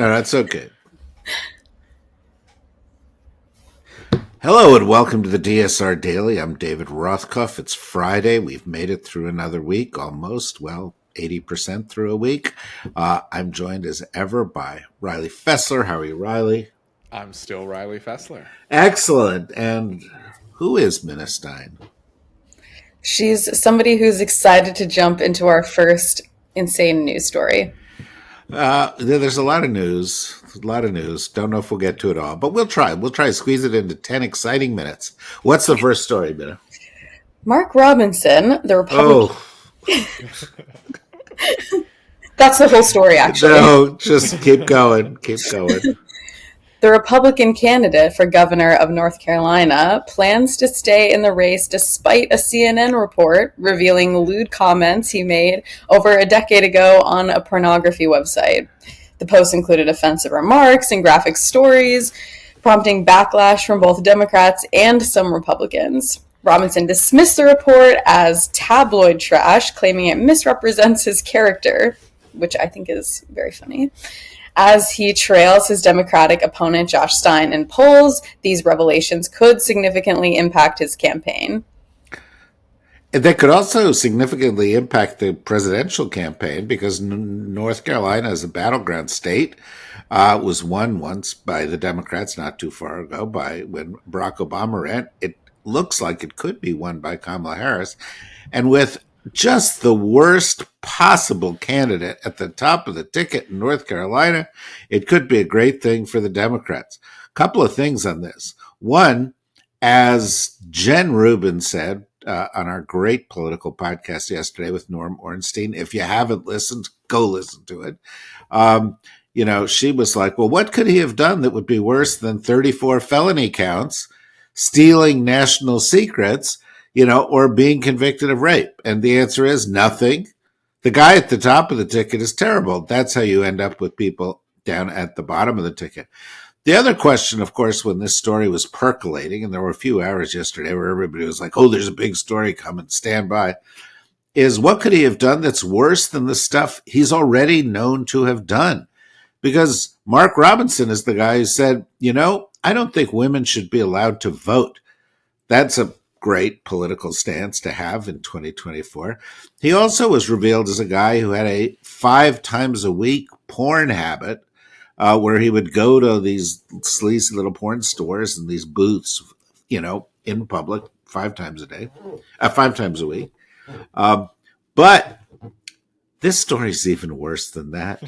No, that's okay. Hello and welcome to the DSR Daily. I'm David Rothkopf. It's Friday. We've made it through another week, almost, 80% through a week. I'm joined as ever by Riley Fessler. How are you, Riley? I'm still Riley Fessler. Excellent. And who is Minna Stein? She's somebody who's excited to jump into our first insane news story. There's a lot of news. Don't know if we'll get to it all, but we'll try. We'll try to squeeze it into 10 exciting minutes. What's the first story, Minna? Mark Robinson, the Republican... Oh. That's the whole story, actually. No, just keep going. Keep going. The Republican candidate for governor of North Carolina plans to stay in the race despite a CNN report revealing lewd comments he made over a decade ago on a pornography website. The post included offensive remarks and graphic stories, prompting backlash from both Democrats and some Republicans. Robinson dismissed the report as tabloid trash, claiming it misrepresents his character, which I think is very funny. As he trails his Democratic opponent, Josh Stein, in polls, these revelations could significantly impact his campaign. And that could also significantly impact the presidential campaign because North Carolina is a battleground state. Was won once by the Democrats not too far ago by when Barack Obama ran. It looks like it could be won by Kamala Harris. And with just the worst possible candidate at the top of the ticket in North Carolina, it could be a great thing for the Democrats. Couple of things on this. One, as Jen Rubin said on our great political podcast yesterday with Norm Ornstein, if you haven't listened, go listen to it. She was like, well, what could he have done that would be worse than 34 felony counts, stealing national secrets, or being convicted of rape? And the answer is nothing. The guy at the top of the ticket is terrible. That's how you end up with people down at the bottom of the ticket. The other question, of course, when this story was percolating, and there were a few hours yesterday where everybody was like, oh, there's a big story coming, stand by, is what could he have done that's worse than the stuff he's already known to have done? Because Mark Robinson is the guy who said, I don't think women should be allowed to vote. That's a great political stance to have in 2024. He also was revealed as a guy who had a 5 times a week porn habit, where he would go to these sleazy little porn stores and these booths, in public 5 times a week. But this story is even worse than that.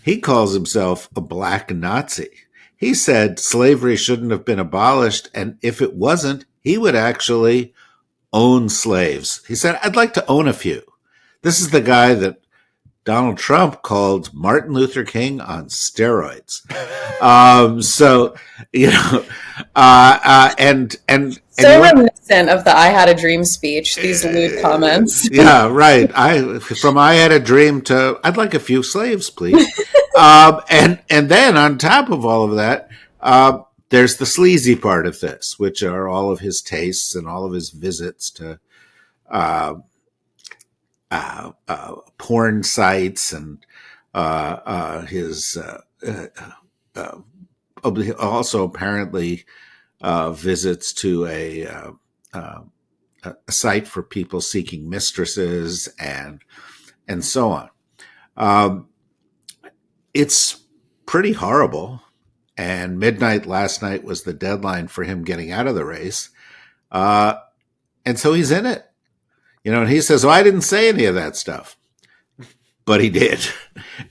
He calls himself a black Nazi. He said slavery shouldn't have been abolished, and if it wasn't, he would actually own slaves. He said, I'd like to own a few. This is the guy that Donald Trump called Martin Luther King on steroids. Reminiscent of the I Had a Dream speech, these lewd comments. Yeah, right. From I Had a Dream to I'd like a few slaves, please. And then on top of all of that, there's the sleazy part of this, which are all of his tastes and all of his visits to porn sites and his also apparently visits to a site for people seeking mistresses and so on. It's pretty horrible. And midnight last night was the deadline for him getting out of the race. And so he's in it. And he says, I didn't say any of that stuff. But he did.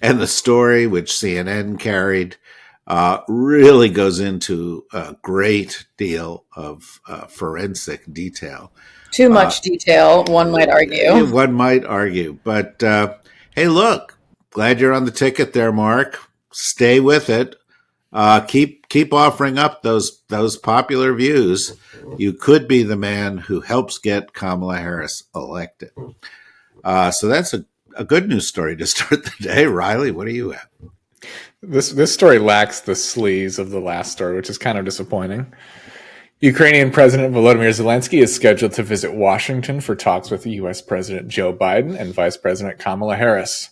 And the story, which CNN carried, really goes into a great deal of forensic detail. Too much detail, one might argue. One might argue. But, hey, look, glad you're on the ticket there, Mark. Stay with it. Keep offering up those popular views. You could be the man who helps get Kamala Harris elected. So that's a good news story to start the day. Riley, what do you have? This story lacks the sleaze of the last story, which is kind of disappointing. Ukrainian President Volodymyr Zelensky is scheduled to visit Washington for talks with U.S. President Joe Biden and Vice President Kamala Harris.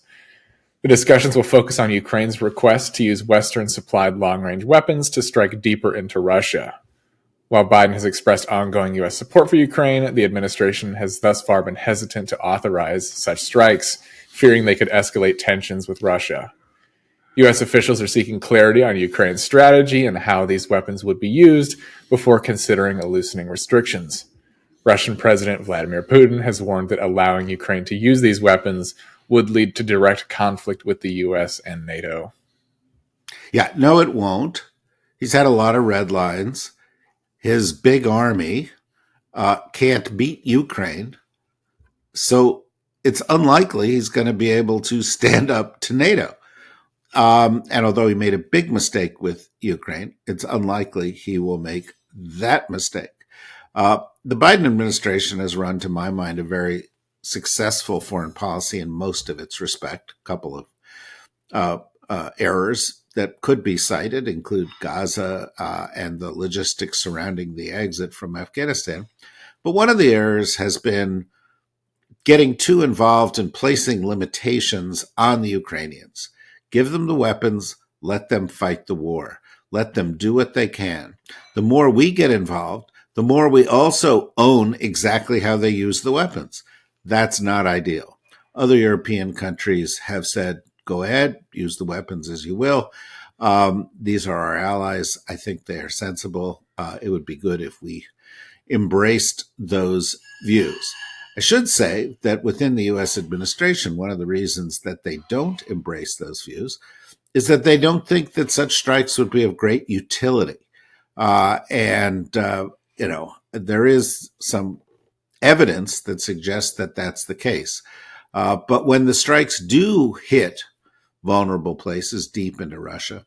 The discussions will focus on Ukraine's request to use Western-supplied long-range weapons to strike deeper into Russia. While Biden has expressed ongoing U.S. support for Ukraine, the administration has thus far been hesitant to authorize such strikes, fearing they could escalate tensions with Russia. U.S. officials are seeking clarity on Ukraine's strategy and how these weapons would be used before considering a loosening restrictions. Russian President Vladimir Putin has warned that allowing Ukraine to use these weapons would lead to direct conflict with the U.S. and NATO. Yeah, no, it won't. He's had a lot of red lines. His big army can't beat Ukraine, so it's unlikely he's going to be able to stand up to NATO. And although he made a big mistake with Ukraine, it's unlikely he will make that mistake. The Biden administration has run, to my mind, a very successful foreign policy in most of its respect. A couple of errors that could be cited include Gaza and the logistics surrounding the exit from Afghanistan. But one of the errors has been getting too involved in placing limitations on the Ukrainians. Give them the weapons, let them fight the war. Let them do what they can. The more we get involved, the more we also own exactly how they use the weapons. That's not ideal. Other European countries have said, go ahead, use the weapons as you will. These are our allies. I think they are sensible. It would be good if we embraced those views. I should say that within the U.S. administration, one of the reasons that they don't embrace those views is that they don't think that such strikes would be of great utility. There is some evidence that suggests that that's the case. But when the strikes do hit vulnerable places deep into Russia,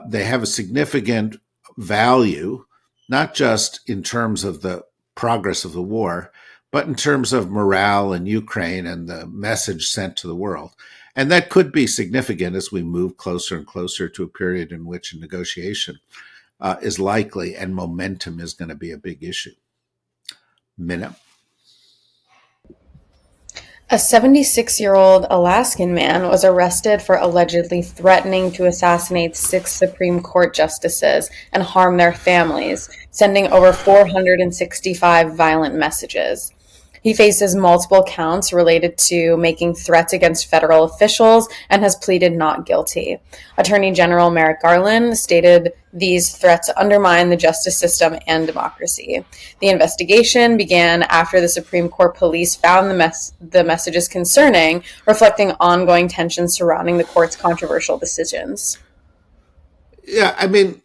they have a significant value, not just in terms of the progress of the war, but in terms of morale in Ukraine and the message sent to the world. And that could be significant as we move closer and closer to a period in which a negotiation is likely and momentum is going to be a big issue. Minna? A 76-year-old Alaskan man was arrested for allegedly threatening to assassinate 6 Supreme Court justices and harm their families, sending over 465 violent messages. He faces multiple counts related to making threats against federal officials and has pleaded not guilty. Attorney General Merrick Garland stated these threats undermine the justice system and democracy. The investigation began after the Supreme Court police found the messages concerning, reflecting ongoing tensions surrounding the court's controversial decisions. Yeah, I mean,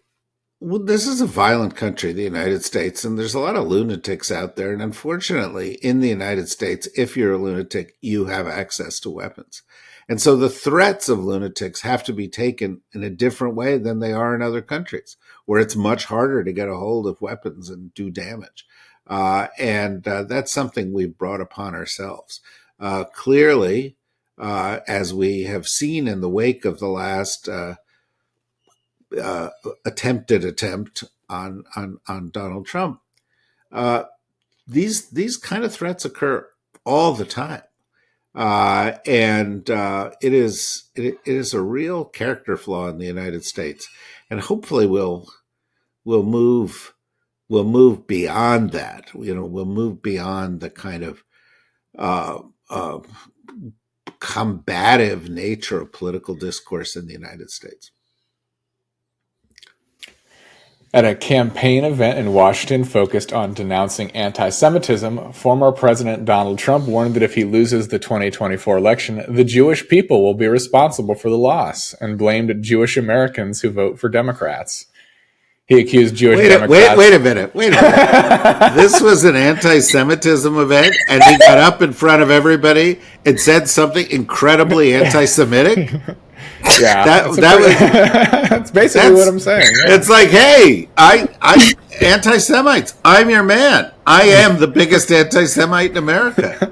this is a violent country, the United States, and there's a lot of lunatics out there. And unfortunately, in the United States, if you're a lunatic, you have access to weapons. And so the threats of lunatics have to be taken in a different way than they are in other countries, where it's much harder to get a hold of weapons and do damage. That's something we've brought upon ourselves. Clearly, as we have seen in the wake of the last attempt on Donald Trump, these kind of threats occur all the time, it is a real character flaw in the United States, and hopefully we'll move beyond that. We'll move beyond the kind of combative nature of political discourse in the United States. At a campaign event in Washington focused on denouncing anti-Semitism, former President Donald Trump warned that if he loses the 2024 election, the Jewish people will be responsible for the loss, and blamed Jewish Americans who vote for Democrats. He accused Jewish Democrats... Wait a minute. This was an anti-Semitism event, and he got up in front of everybody and said something incredibly anti-Semitic? Yeah, that's basically what I'm saying. Yeah. It's like, hey, I anti-Semites, I'm your man. I am the biggest anti-Semite in America.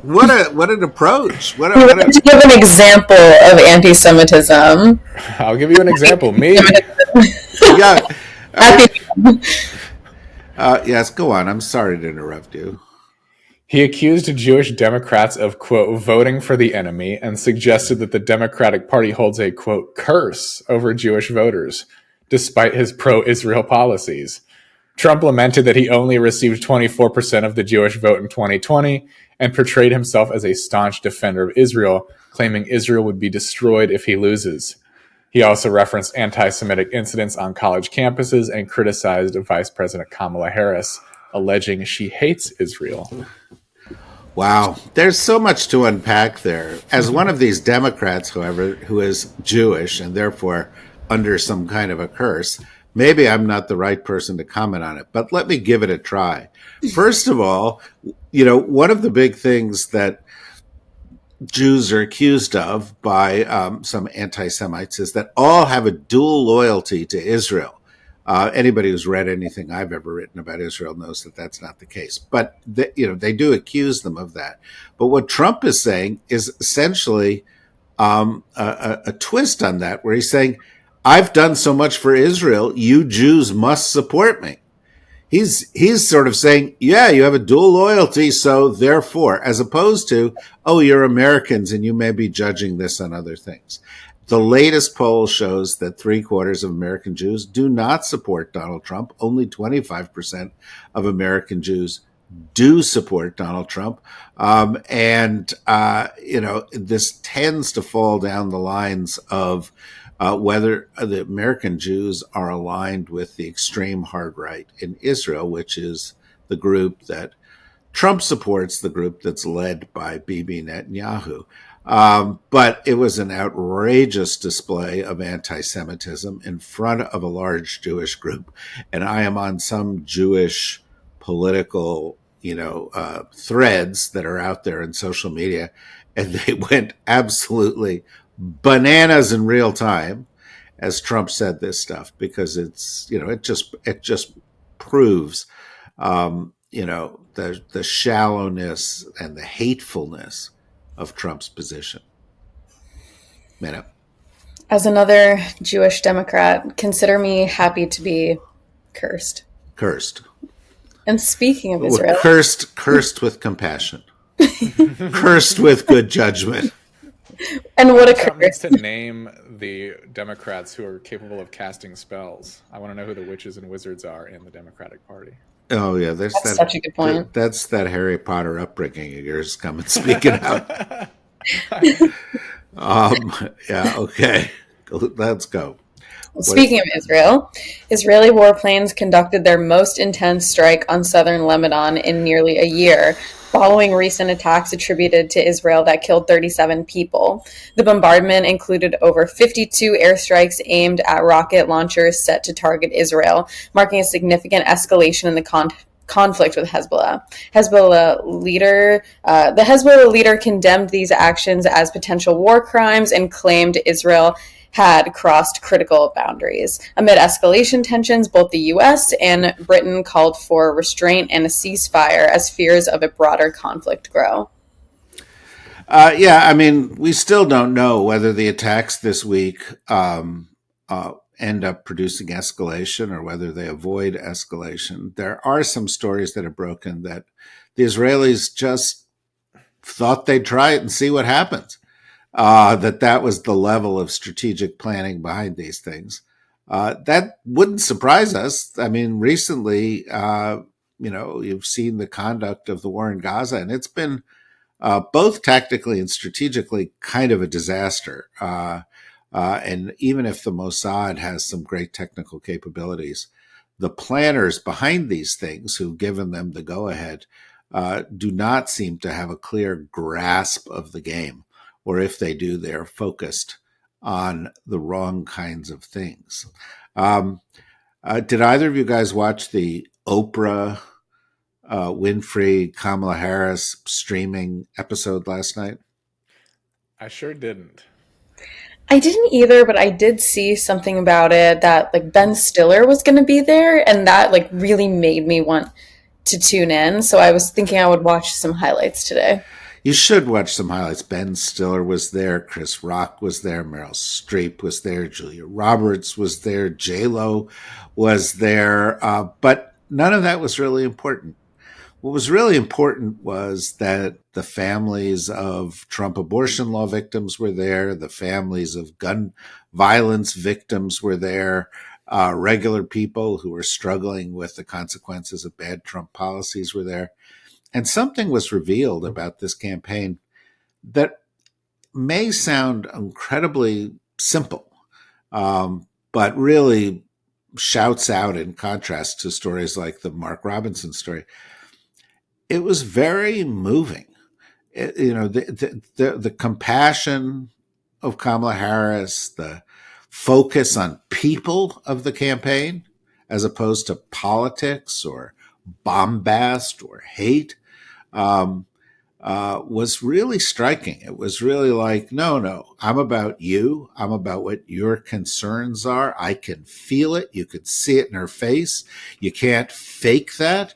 What an approach. Give an example of anti-Semitism. I'll give you an example. Me. Yeah. Yes, go on. I'm sorry to interrupt you. He accused Jewish Democrats of, quote, voting for the enemy and suggested that the Democratic Party holds a, quote, curse over Jewish voters, despite his pro-Israel policies. Trump lamented that he only received 24% of the Jewish vote in 2020 and portrayed himself as a staunch defender of Israel, claiming Israel would be destroyed if he loses. He also referenced anti-Semitic incidents on college campuses and criticized Vice President Kamala Harris, alleging she hates Israel. Wow, there's so much to unpack there. As one of these Democrats, however, who is Jewish and therefore under some kind of a curse, maybe I'm not the right person to comment on it, but let me give it a try. First of all, one of the big things that Jews are accused of by some anti-Semites is that all have a dual loyalty to Israel. Anybody who's read anything I've ever written about Israel knows that that's not the case. But they do accuse them of that. But what Trump is saying is essentially a twist on that, where he's saying, "I've done so much for Israel, you Jews must support me." He's sort of saying, yeah, you have a dual loyalty, so therefore, as opposed to, oh, you're Americans and you may be judging this on other things. The latest poll shows that 3/4 of American Jews do not support Donald Trump. Only 25% of American Jews do support Donald Trump. This tends to fall down the lines of whether the American Jews are aligned with the extreme hard right in Israel, which is the group that Trump supports, the group that's led by Bibi Netanyahu. But it was an outrageous display of anti-Semitism in front of a large Jewish group. And I am on some Jewish political, threads that are out there in social media, and they went absolutely bananas in real time as Trump said this stuff, because it's, it just proves, the shallowness and the hatefulness of Trump's position. Mena. As another Jewish Democrat, consider me happy to be cursed. Cursed. And speaking of Israel, cursed with compassion, cursed with good judgment. And what a Trump needs curse. to name the Democrats who are capable of casting spells. I want to know who the witches and wizards are in the Democratic Party. Oh yeah, That's such a good point. That's that Harry Potter upbringing of yours coming speaking out. Yeah, okay. Let's go. Speaking of Israel, Israeli warplanes conducted their most intense strike on southern Lebanon in nearly a year, following recent attacks attributed to Israel that killed 37 people. The bombardment included over 52 airstrikes aimed at rocket launchers set to target Israel, marking a significant escalation in the conflict with Hezbollah. The Hezbollah leader condemned these actions as potential war crimes and claimed Israel had crossed critical boundaries. Amid escalation tensions, both the U.S. and Britain called for restraint and a ceasefire as fears of a broader conflict grow. We still don't know whether the attacks this week end up producing escalation or whether they avoid escalation. There are some stories that have broken that the Israelis just thought they'd try it and see what happens. That was the level of strategic planning behind these things. That wouldn't surprise us. I mean, recently, you've seen the conduct of the war in Gaza, and it's been both tactically and strategically kind of a disaster. And even if the Mossad has some great technical capabilities, the planners behind these things who've given them the go-ahead do not seem to have a clear grasp of the game. Or if they do, they're focused on the wrong kinds of things. Did either of you guys watch the Oprah Winfrey, Kamala Harris streaming episode last night? I sure didn't. I didn't either, but I did see something about it that Ben Stiller was going to be there, and that really made me want to tune in. So I was thinking I would watch some highlights today. You should watch some highlights. Ben Stiller was there. Chris Rock was there. Meryl Streep was there. Julia Roberts was there. J-Lo was there. But none of that was really important. what was really important was that the families of Trump abortion law victims were there, the families of gun violence victims were there, regular people who were struggling with the consequences of bad Trump policies were there. And something was revealed about this campaign that may sound incredibly simple, but really shouts out in contrast to stories like the Mark Robinson story. It was very moving. The compassion of Kamala Harris, the focus on people of the campaign, as opposed to politics or bombast or hate, um, was really striking. It was really like, no, no, I'm about you. I'm about what your concerns are. I can feel it. You could see it in her face. You can't fake that.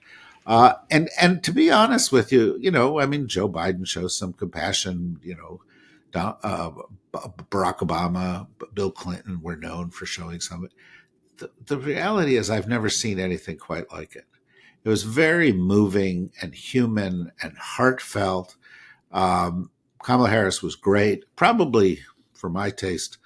And to be honest with you, I mean, Joe Biden shows some compassion. Barack Obama, Bill Clinton were known for showing some. The reality is, I've never seen anything quite like it. It was very moving and human and heartfelt. Kamala Harris was great. Probably, for my taste,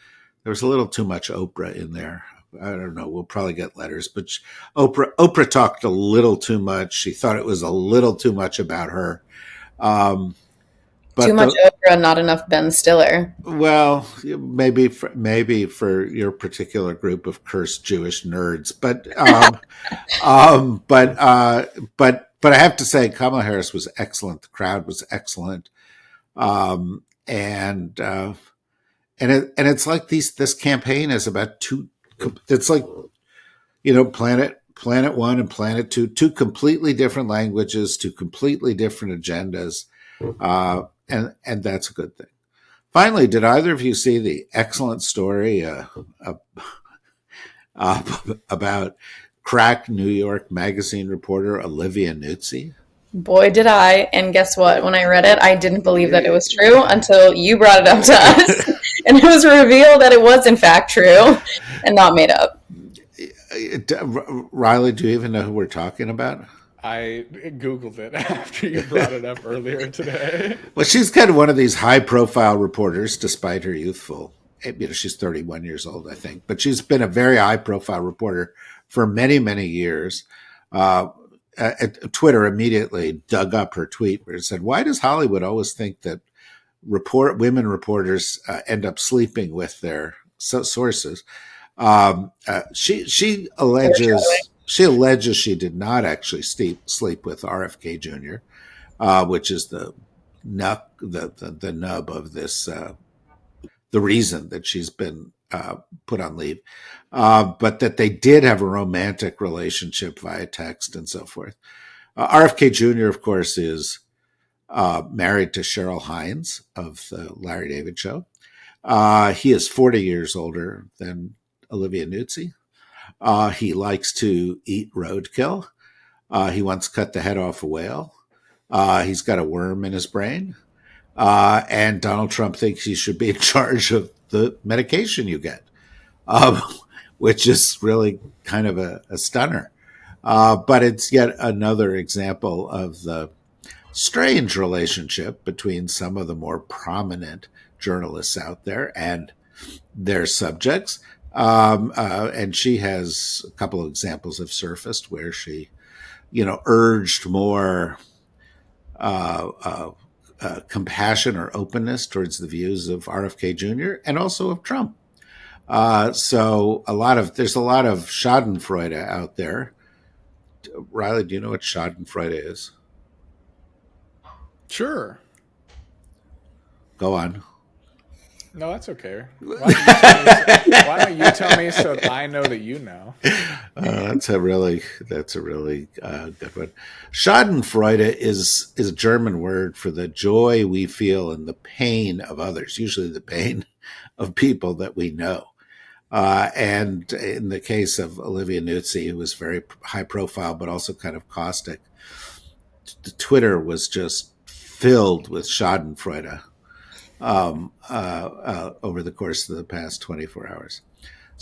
there was a little too much Oprah in there. I don't know. We'll probably get letters, but Oprah talked a little too much. She thought it was a little too much about her. Um, Too but much Oprah, not enough Ben Stiller. well, maybe for your particular group of cursed Jewish nerds, um, but uh, but I have to say, Kamala Harris was excellent. The crowd was excellent, um, and it's like this campaign is about two. It's like Planet One and Planet Two completely different languages, two completely different agendas, and that's a good thing. Finally, did either of you see the excellent story about crack New York Magazine reporter Olivia Nuzzi? Boy, did I. And guess what? When I read it, I didn't believe that it was true until you brought it up to us. And it was revealed that it was, in fact, true and not made up. Riley, do you even know who we're talking about? I Googled it after you brought it up earlier today. Well, she's kind of one of these high-profile reporters, despite her youthful. She's 31 years old, I think, but she's been a very high-profile reporter for many, many years. Twitter immediately dug up her tweet where it said, "Why does Hollywood always think that women reporters end up sleeping with their sources?" She alleges she did not actually sleep with RFK Jr., which is the nub of this, the reason that she's been put on leave, but that they did have a romantic relationship via text and so forth. RFK Jr., of course, is married to Cheryl Hines of the Larry David Show. He is 40 years older than Olivia Nuzzi. He likes to eat roadkill. He once cut the head off a whale. He's got a worm in his brain. And Donald Trump thinks he should be in charge of the medication you get, which is really kind of a stunner. But it's yet another example of the strange relationship between some of the more prominent journalists out there and their subjects. And she has a couple of examples have surfaced where she, urged more compassion or openness towards the views of RFK Jr. and also of Trump. So there's a lot of Schadenfreude out there. Riley, do you know what Schadenfreude is? Sure. Go on. No, that's okay. Why don't you tell me so that I know that you know? That's a really good one. Schadenfreude is a German word for the joy we feel in the pain of others, usually the pain of people that we know. And in the case of Olivia Nuzzi, who was very high profile but also kind of caustic, Twitter was just filled with Schadenfreude over the course of the past 24 hours.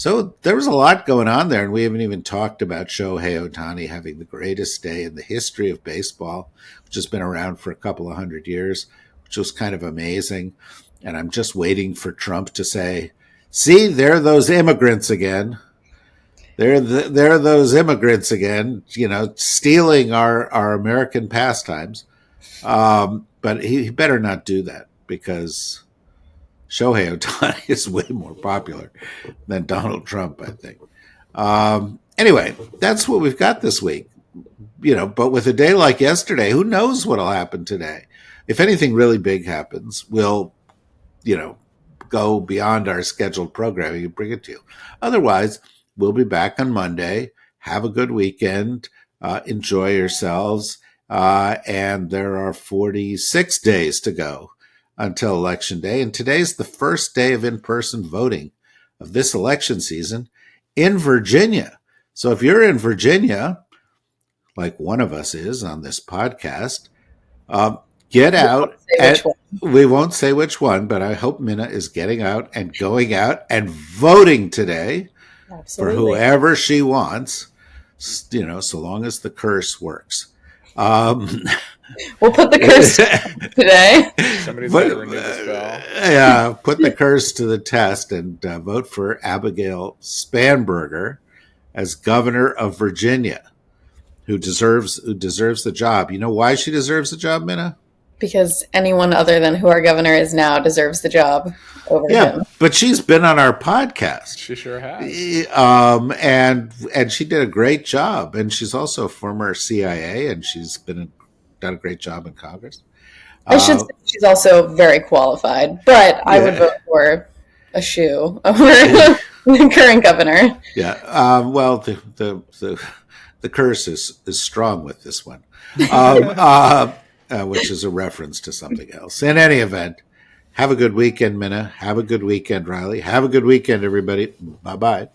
So there was a lot going on there, and we haven't even talked about Shohei Ohtani having the greatest day in the history of baseball, which has been around for a couple of hundred years, which was kind of amazing. And I'm just waiting for Trump to say, "See, there are those immigrants again. There are those immigrants again. Stealing our American pastimes." But he better not do that because Shohei Ohtani is way more popular than Donald Trump, I think. Anyway, that's what we've got this week. But with a day like yesterday, who knows what'll happen today? If anything really big happens, we'll, go beyond our scheduled programming and bring it to you. Otherwise, we'll be back on Monday. Have a good weekend. Enjoy yourselves. And there are 46 days to go until Election Day. And today's the first day of in-person voting of this election season in Virginia. So if you're in Virginia, like one of us is on this podcast, get out. We won't say which one, but I hope Minna is getting out and going out and voting today. Absolutely. For whoever she wants, so long as the curse works. We'll put the curse today. Somebody's got to renew the spell. Yeah, put the curse to the test and vote for Abigail Spanberger as governor of Virginia, who deserves the job. You know why she deserves the job, Minna? Because anyone other than who our governor is now deserves the job over him. But she's been on our podcast. She sure has. And she did a great job. And she's also a former CIA, and she's done a great job in Congress. I should say she's also very qualified, but I would vote for a shoe over the current governor. Yeah. Well, the curse is strong with this one. Which is a reference to something else. In any event, have a good weekend, Minna. Have a good weekend, Riley. Have a good weekend, everybody. Bye-bye.